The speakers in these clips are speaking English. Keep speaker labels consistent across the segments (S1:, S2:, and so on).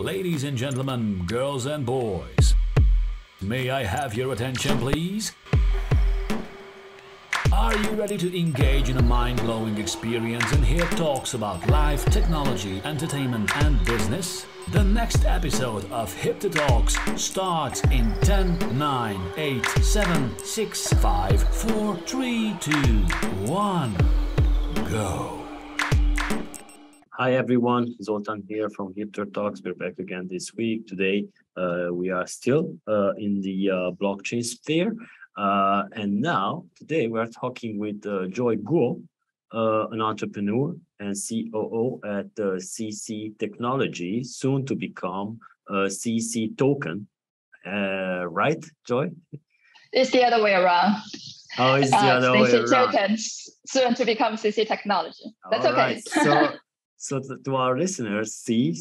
S1: Ladies and gentlemen, girls and boys, may I have your attention, please? Are you ready to engage in a mind-blowing experience and hear talks about life, technology, entertainment, and business? The next episode of HIPTHER Talks starts in 10, 9, 8, 7, 6, 5, 4, 3, 2, 1, go.
S2: Hi everyone, Zoltan here from HIPTHER Talks. We're back again this week. Today we are still in the blockchain sphere. And now, today we are talking with Joy Guo, an entrepreneur and COO at CC Technology, soon to become CC Token. Right, Joy?
S3: It's the other way around.
S2: Oh, it's the other way
S3: CC
S2: around.
S3: Tokens, soon to become CC Technology. That's
S2: All
S3: okay.
S2: Right. So to our listeners, see,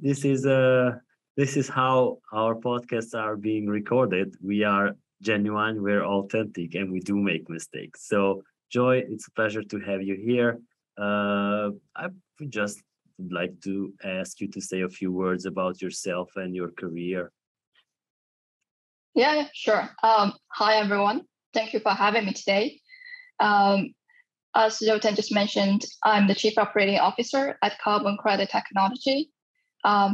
S2: this is how our podcasts are being recorded. We are genuine, we're authentic, and we do make mistakes. So, Joy, it's a pleasure to have you here. I would just like to ask you to say a few words about yourself and your career.
S3: Yeah, sure. Hi, everyone. Thank you for having me today. As Zoltan just mentioned, I'm the Chief Operating Officer at Carbon Credit Technology.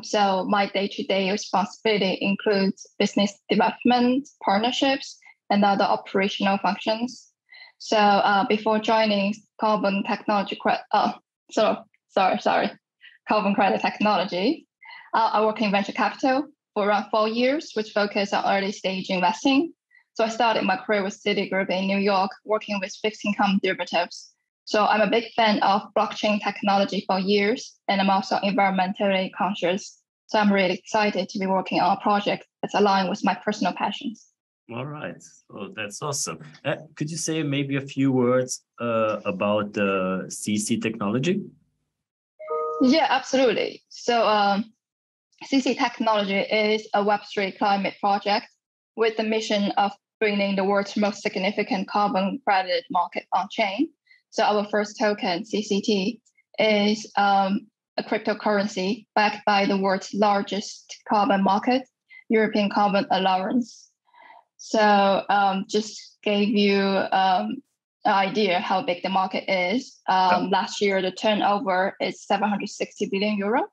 S3: So my day-to-day responsibility includes business development, partnerships, and other operational functions. So before joining Carbon Technology, Carbon Credit Technology, I work in venture capital for around 4 years, which focus on early stage investing. So I started my career with Citigroup in New York, working with fixed income derivatives. So I'm a big fan of blockchain technology for years, and I'm also environmentally conscious. So I'm really excited to be working on a project that's aligned with my personal passions.
S2: All right. So that's awesome. Could you say maybe a few words about CC Technology?
S3: Yeah, absolutely. So CC Technology is a Web3 climate project with the mission of bringing the world's most significant carbon credit market on chain. So our first token, CCT, is a cryptocurrency backed by the world's largest carbon market, European Carbon Allowance. So just gave you an idea how big the market is. Last year, the turnover is 760 billion euro.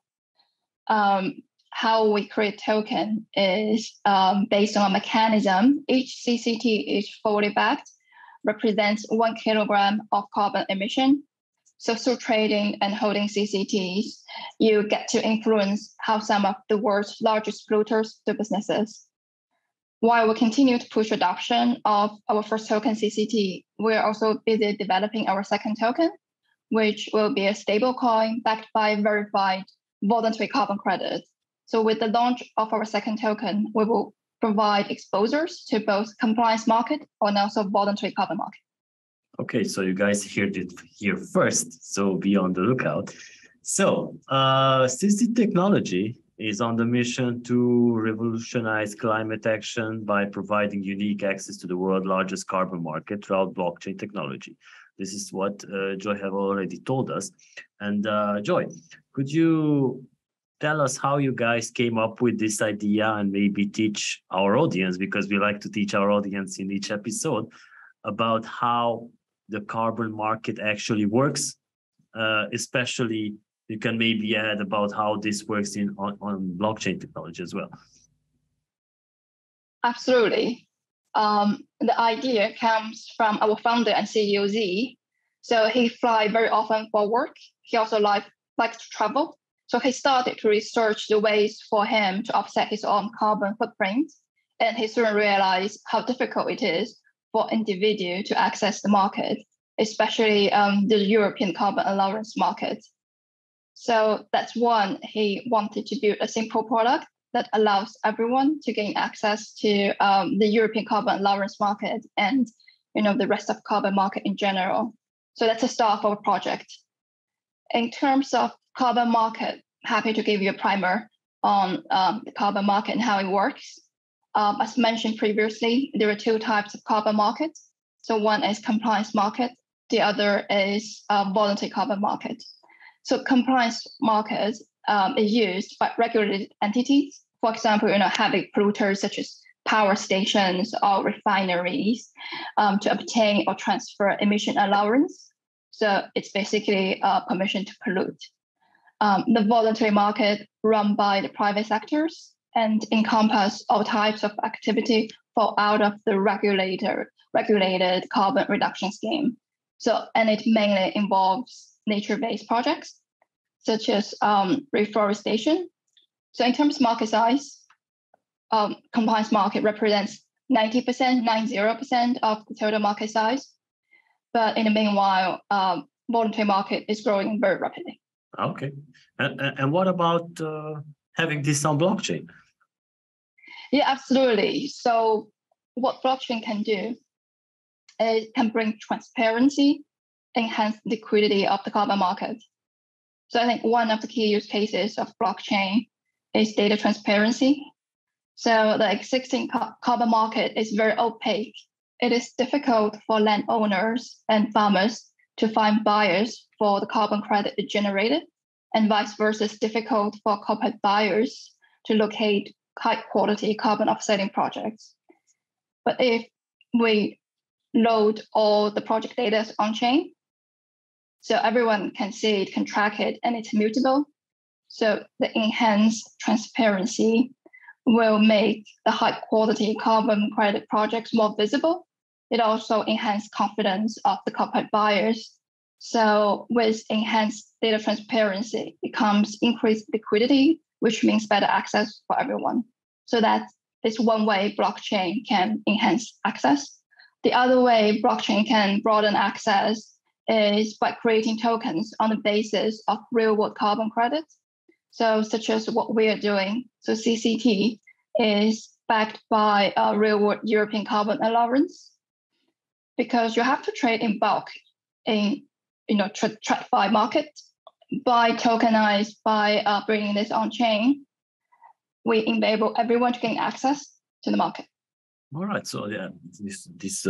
S3: How we create token is based on a mechanism. Each CCT is fully backed, represents 1 kilogram of carbon emission. So through trading and holding CCTs, you get to influence how some of the world's largest polluters do businesses. While we continue to push adoption of our first token CCT, we're also busy developing our second token, which will be a stable coin backed by verified voluntary carbon credit. So with the launch of our second token, we will provide exposures to both compliance market and also voluntary carbon market.
S2: Okay, so you guys heard it here first, so be on the lookout. So CC Technology is on the mission to revolutionize climate action by providing unique access to the world's largest carbon market throughout blockchain technology. This is what Joy have already told us. And Joy, could you tell us how you guys came up with this idea and maybe teach our audience, because we like to teach our audience in each episode, about how the carbon market actually works. Especially, you can maybe add about how this works on blockchain technology as well.
S3: Absolutely. The idea comes from our founder and CEO, Z. So he flies very often for work. He also likes to travel. So he started to research the ways for him to offset his own carbon footprint. And he soon realized how difficult it is for individuals to access the market, especially the European carbon allowance market. So that's one, he wanted to build a simple product that allows everyone to gain access to the European carbon allowance market and the rest of carbon market in general. So that's a start of our project. In terms of carbon market, happy to give you a primer on the carbon market and how it works. As mentioned previously, there are two types of carbon markets. So one is compliance market, the other is voluntary carbon market. So compliance market is used by regulated entities. For example, heavy polluters such as power stations or refineries to obtain or transfer emission allowance. So it's basically permission to pollute. The voluntary market run by the private sectors and encompass all types of activity fall out of the regulated carbon reduction scheme. And it mainly involves nature-based projects such as reforestation. So in terms of market size, compliance market represents 90% of the total market size. But in the meanwhile, voluntary market is growing very rapidly.
S2: Okay. And what about having this on blockchain?
S3: Yeah, absolutely. So what blockchain can do is it can bring transparency, enhance liquidity of the carbon market. So I think one of the key use cases of blockchain is data transparency. So the existing carbon market is very opaque. It is difficult for landowners and farmers to find buyers for the carbon credit generated, and vice versa, it's difficult for corporate buyers to locate high quality carbon offsetting projects. But if we load all the project data on chain, so everyone can see it, can track it, and it's mutable. So the enhanced transparency will make the high quality carbon credit projects more visible. It also enhances confidence of the corporate buyers. So with enhanced data transparency, it comes increased liquidity, which means better access for everyone. So that is one way blockchain can enhance access. The other way blockchain can broaden access is by creating tokens on the basis of real-world carbon credits. So such as what we are doing. So CCT is backed by a real-world European carbon allowance, because you have to trade in bulk in TradFi market. By tokenized, by bringing this on chain, we enable everyone to gain access to the market.
S2: All right. So yeah, this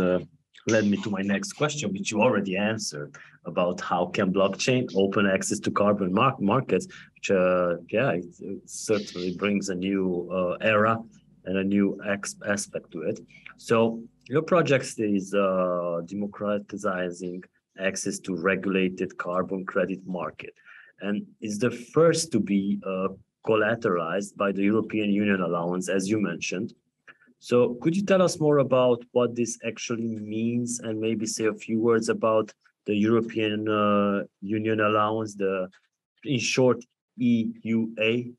S2: led me to my next question, which you already answered, about how can blockchain open access to carbon markets, which it certainly brings a new era and a new aspect to it. So your project is democratizing access to regulated carbon credit market, and is the first to be collateralized by the European Union allowance, as you mentioned. So could you tell us more about what this actually means, and maybe say a few words about the European Union allowance, in short, EUA?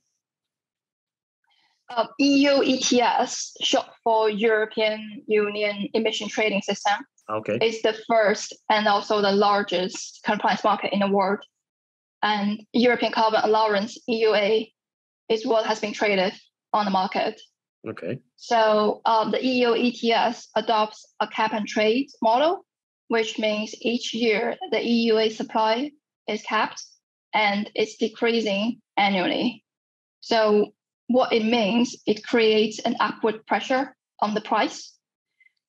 S3: EU ETS, short for European Union Emission Trading System, is the first and also the largest compliance market in the world. And European Carbon Allowance, EUA, is what has been traded on the market.
S2: Okay.
S3: So the EU ETS adopts a cap and trade model, which means each year the EUA supply is capped and it's decreasing annually. So what it means, it creates an upward pressure on the price.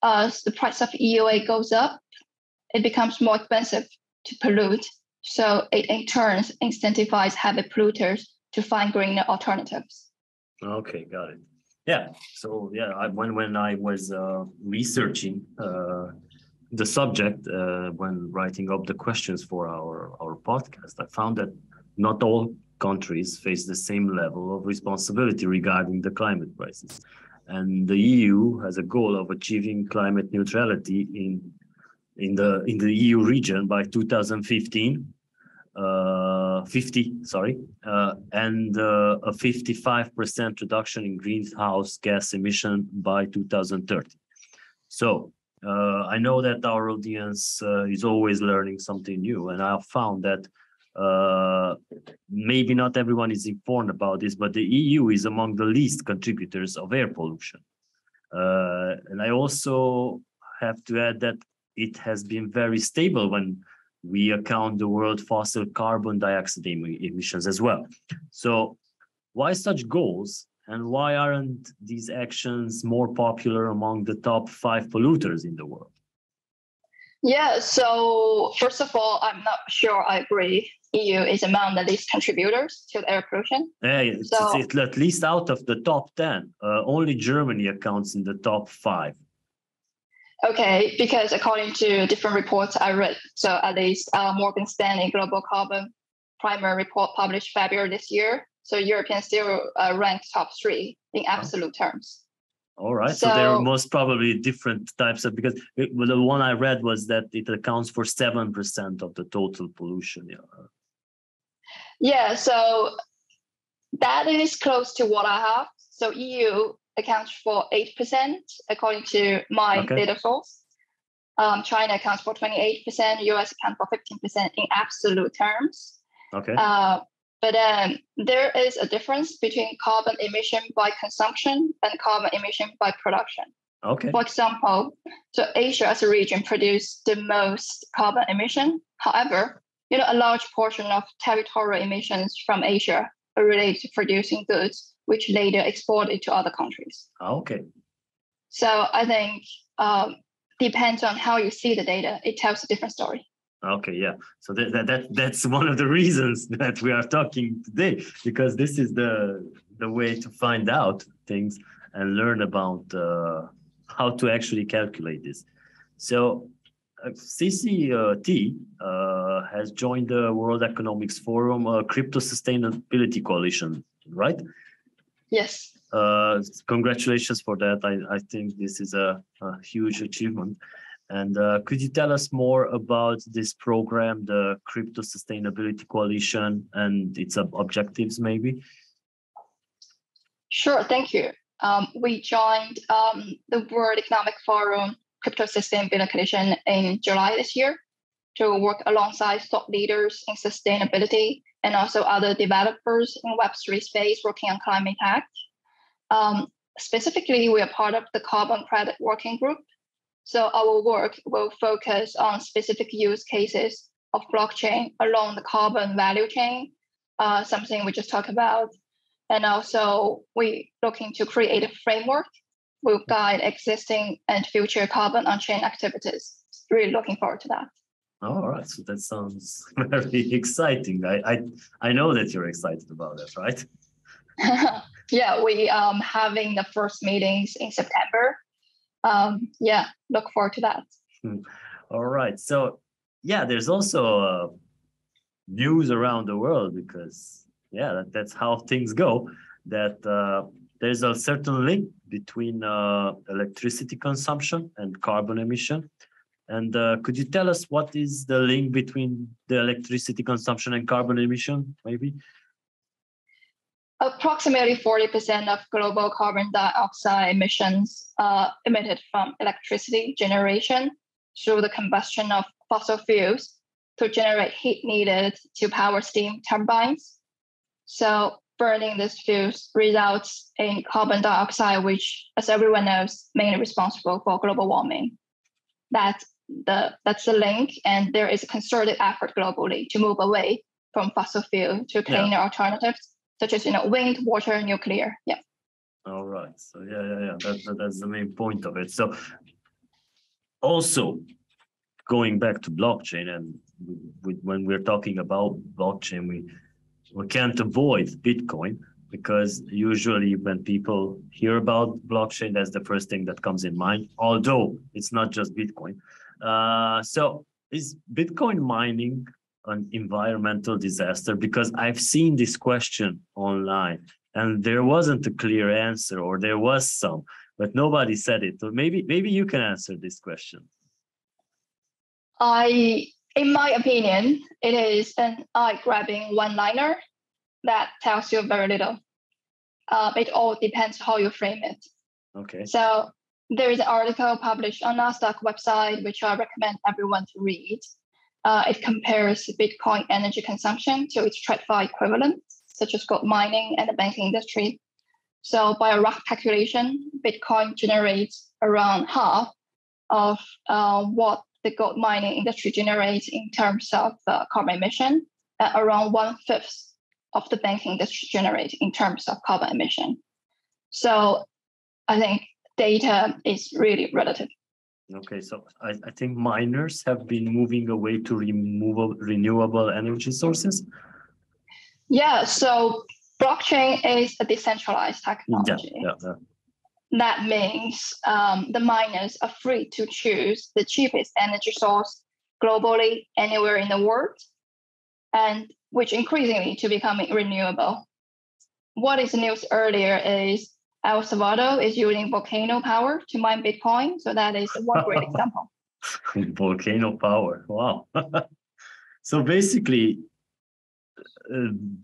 S3: As the price of EUA goes up, it becomes more expensive to pollute. So it in turn incentivizes heavy polluters to find greener alternatives.
S2: Okay, got it. Yeah. So yeah, when I was researching the subject, when writing up the questions for our podcast, I found that not all countries face the same level of responsibility regarding the climate crisis, and the EU has a goal of achieving climate neutrality in the EU region by 2015. 50, and a 55% reduction in greenhouse gas emission by 2030. So I know that our audience is always learning something new, and I've found that maybe not everyone is informed about this, but the EU is among the least contributors of air pollution. And I also have to add that it has been very stable when we account the world fossil carbon dioxide emissions as well. So why such goals, and why aren't these actions more popular among the top 5 polluters in the world?
S3: Yeah, so first of all, I'm not sure I agree. EU is among the least contributors to the air pollution.
S2: Yeah, it's at least out of the top 10. Only Germany accounts in the top 5.
S3: Okay, because according to different reports I read, so at least Morgan Stanley Global Carbon primary report published February this year, so European still ranked top 3 in absolute terms.
S2: All right, so there are most probably different types of, because the one I read was that it accounts for 7% of the total pollution.
S3: Yeah, so that is close to what I have. So EU accounts for 8%, according to my data source. China accounts for 28%, US accounts for 15% in absolute terms.
S2: Okay.
S3: But then there is a difference between carbon emission by consumption and carbon emission by production.
S2: Okay.
S3: For example, so Asia as a region produces the most carbon emission. However, a large portion of territorial emissions from Asia are related to producing goods, which later exported to other countries.
S2: Okay.
S3: So I think depends on how you see the data. It tells a different story.
S2: Okay, yeah. So that's one of the reasons that we are talking today, because this is the way to find out things and learn about how to actually calculate this. So CCT has joined the World Economics Forum Crypto Sustainability Coalition, right?
S3: Yes.
S2: Congratulations for that. I think this is a huge achievement. And could you tell us more about this program, the Crypto Sustainability Coalition, and its objectives, maybe?
S3: Sure, thank you. We joined the World Economic Forum Crypto Sustainability Coalition in July this year to work alongside thought leaders in sustainability and also other developers in Web3 space working on climate tech. Specifically, we are part of the Carbon Credit Working Group. So our work will focus on specific use cases of blockchain along the carbon value chain, something we just talked about. And also we're looking to create a framework will guide existing and future carbon on-chain activities. Really looking forward to that.
S2: All right, so that sounds very exciting. I know that you're excited about it, right?
S3: Yeah, we having the first meetings in September. Yeah, look forward to that.
S2: All right, so yeah, there's also news around the world because that's how things go. That there's a certain link between electricity consumption and carbon emission. And could you tell us what is the link between the electricity consumption and carbon emission, maybe?
S3: Approximately 40% of global carbon dioxide emissions are emitted from electricity generation through the combustion of fossil fuels to generate heat needed to power steam turbines. So burning these fuels results in carbon dioxide, which, as everyone knows, mainly responsible for global warming. That's the link, and there is a concerted effort globally to move away from fossil fuel to cleaner alternatives, such as wind, water, nuclear. Yeah.
S2: All right. So that's the main point of it. So also going back to blockchain, and when we're talking about blockchain, we can't avoid Bitcoin, because usually when people hear about blockchain, that's the first thing that comes in mind, although it's not just Bitcoin. So is Bitcoin mining an environmental disaster? Because I've seen this question online and there wasn't a clear answer, or there was some, but nobody said it. So maybe you can answer this question.
S3: In my opinion, it is an eye-grabbing one-liner that tells you very little. It all depends how you frame it. Okay. So there is an article published on NASDAQ website, which I recommend everyone to read. It compares Bitcoin energy consumption to its TradFi equivalent, such as gold mining and the banking industry. So by a rough calculation, Bitcoin generates around half of what the gold mining industry generates in terms of carbon emission, and around 1/5 of the banking industry generates in terms of carbon emission. So I think data is really relative.
S2: Okay, so I think miners have been moving away to renewable energy sources.
S3: Yeah, so blockchain is a decentralized technology.
S2: Yeah.
S3: That means the miners are free to choose the cheapest energy source globally anywhere in the world, and which increasingly to becoming renewable. What is news earlier is El Salvador is using volcano power to mine Bitcoin. So that is one great example.
S2: Volcano power. Wow. So basically,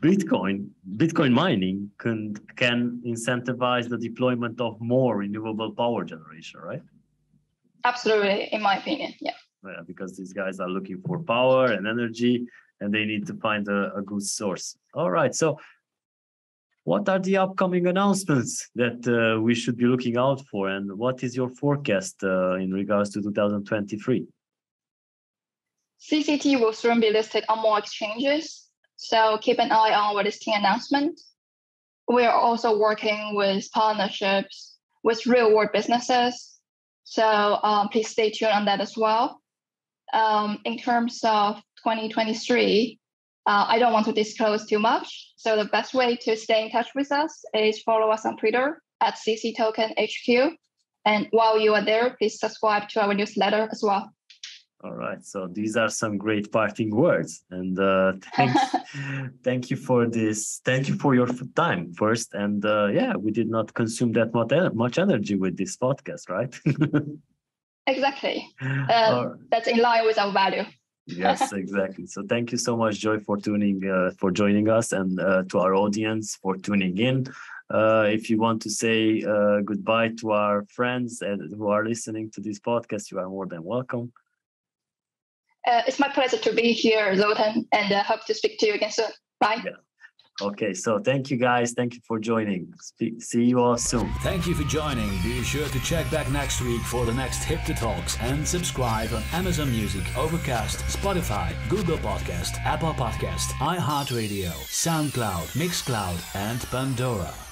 S2: Bitcoin mining can incentivize the deployment of more renewable power generation, right?
S3: Absolutely, in my opinion, yeah.
S2: Yeah, because these guys are looking for power and energy, and they need to find a good source. All right, so what are the upcoming announcements that we should be looking out for, and what is your forecast in regards to 2023?
S3: CCT will soon be listed on more exchanges, so keep an eye on our listing announcement. We are also working with partnerships with real-world businesses, so please stay tuned on that as well. In terms of 2023, I don't want to disclose too much, so the best way to stay in touch with us is follow us on Twitter at CCTokenHQ, and while you are there, please subscribe to our newsletter as well.
S2: All right, so these are some great parting words, and thank you for this. Thank you for your time first, and yeah, we did not consume that much energy with this podcast, right?
S3: Exactly. That's in line with our value.
S2: Yes, exactly. So thank you so much, Joy, for joining us, and to our audience for tuning in. If you want to say goodbye to our friends who are listening to this podcast, you are more than welcome.
S3: It's my pleasure to be here, Zoltan, and hope to speak to you again soon. Bye.
S2: Yeah. Okay, so thank you guys. Thank you for joining. See you all soon.
S1: Thank you for joining. Be sure to check back next week for the next HIPTHER Talks and subscribe on Amazon Music, Overcast, Spotify, Google Podcast, Apple Podcast, iHeartRadio, SoundCloud, Mixcloud, and Pandora.